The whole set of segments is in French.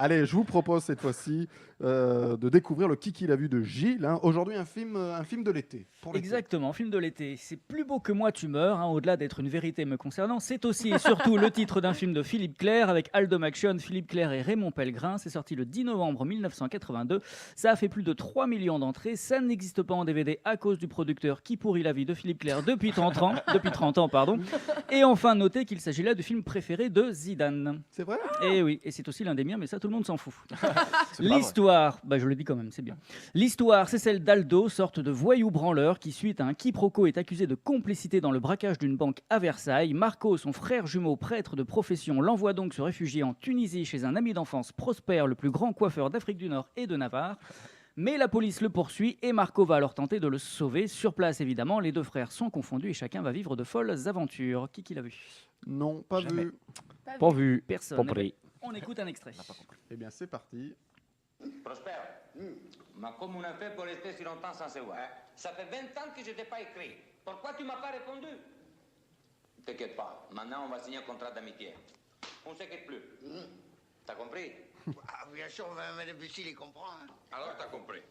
Allez, je vous propose cette fois-ci de découvrir le Kiki l'a vu de Gilles. Aujourd'hui, un film de l'été. Exactement, film de l'été. C'est Plus beau que moi, tu meurs. Au-delà d'être une vérité me concernant, c'est aussi et surtout le titre d'un film de Philippe Clair avec Aldo Maction, Philippe Clair et Raymond Pellegrin. C'est sorti le 10 novembre 1982. Ça a fait plus de 3 millions d'entrées. Ça n'existe pas en DVD à cause du producteur qui pourrit la vie de Philippe Clair depuis 30 ans. Et enfin, notez qu'il s'agit là du film préféré de Zidane. C'est vrai ? Et oui, et c'est aussi l'un des miens, mais ça tout le monde s'en fout. L'histoire, je le dis quand même, c'est bien. L'histoire, c'est celle d'Aldo, sorte de voyou branleur qui, suite à un quiproquo, est accusé de complicité dans le braquage d'une banque à Versailles. Marco, son frère jumeau prêtre de profession, l'envoie donc se réfugier en Tunisie chez un ami d'enfance, Prosper, le plus grand coiffeur d'Afrique du Nord et de Navarre. Mais la police le poursuit et Marco va alors tenter de le sauver. Sur place, évidemment, les deux frères sont confondus et chacun va vivre de folles aventures. Qui l'a vu ? Non, pas Jamais. vu. Pas vu. Personne. Pas pris. On écoute un extrait. Eh bien, c'est parti. Prosper, mais comme on a fait pour rester si longtemps sans se voir? Ça fait 20 ans que je t'ai pas écrit. Pourquoi tu m'as pas répondu? T'inquiète pas, maintenant on va signer un contrat d'amitié. On ne se quitte plus. T'as compris? Ah, bien sûr, mais l'imbécile, il comprend. Hein. Alors t'as compris.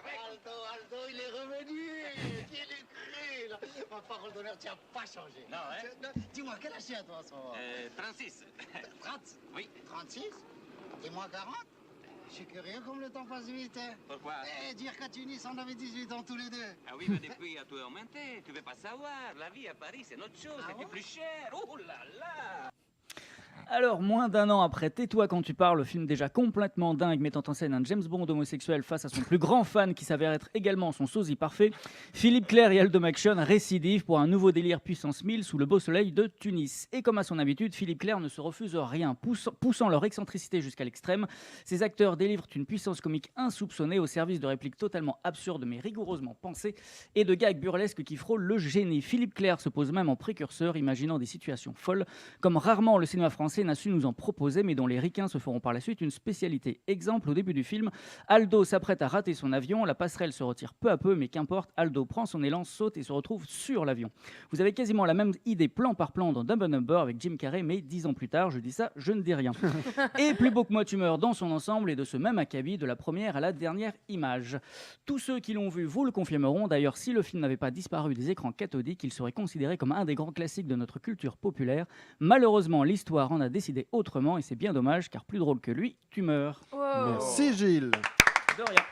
Aldo, il est revenu. Qui est cru, là. Ma parole d'honneur, tu n'as pas changé. Non, hein? Dis-moi, quel âge tu as, toi, en ce moment? 36. 30? Oui. 36? Et moi, 40? Je suis curieux comme le temps passe vite. Hein. Pourquoi? Dire qu'à Tunis, on avait 18 ans tous les deux. Ah oui, mais depuis, à tout augmenté. Tu veux pas savoir. La vie à Paris, c'est notre chose. Ah c'est ouais? plus cher. Oh là là! Alors, moins d'un an après Tais-toi quand tu parles, le film déjà complètement dingue mettant en scène un James Bond homosexuel face à son plus grand fan qui s'avère être également son sosie parfait, Philippe Clair et Aldo Maction récidivent pour un nouveau délire puissance 1000 sous le beau soleil de Tunis. Et comme à son habitude, Philippe Clair ne se refuse rien, poussant leur excentricité jusqu'à l'extrême. Ces acteurs délivrent une puissance comique insoupçonnée au service de répliques totalement absurdes mais rigoureusement pensées et de gags burlesques qui frôlent le génie. Philippe Clair se pose même en précurseur, imaginant des situations folles, comme rarement le cinéma français n'a su nous en proposer, mais dont les ricains se feront par la suite une spécialité. Exemple, au début du film, Aldo s'apprête à rater son avion, la passerelle se retire peu à peu, mais qu'importe, Aldo prend son élan, saute et se retrouve sur l'avion. Vous avez quasiment la même idée plan par plan dans Dumb and Dumber avec Jim Carrey, mais 10 ans plus tard, je dis ça, je ne dis rien. Et Plus beau que moi tu meurs dans son ensemble et de ce même acabit, de la première à la dernière image. Tous ceux qui l'ont vu vous le confirmeront, d'ailleurs si le film n'avait pas disparu des écrans cathodiques, il serait considéré comme un des grands classiques de notre culture populaire. Malheureusement, l'histoire en a décidé autrement et c'est bien dommage car plus drôle que lui, tu meurs. Merci Gilles. De rien.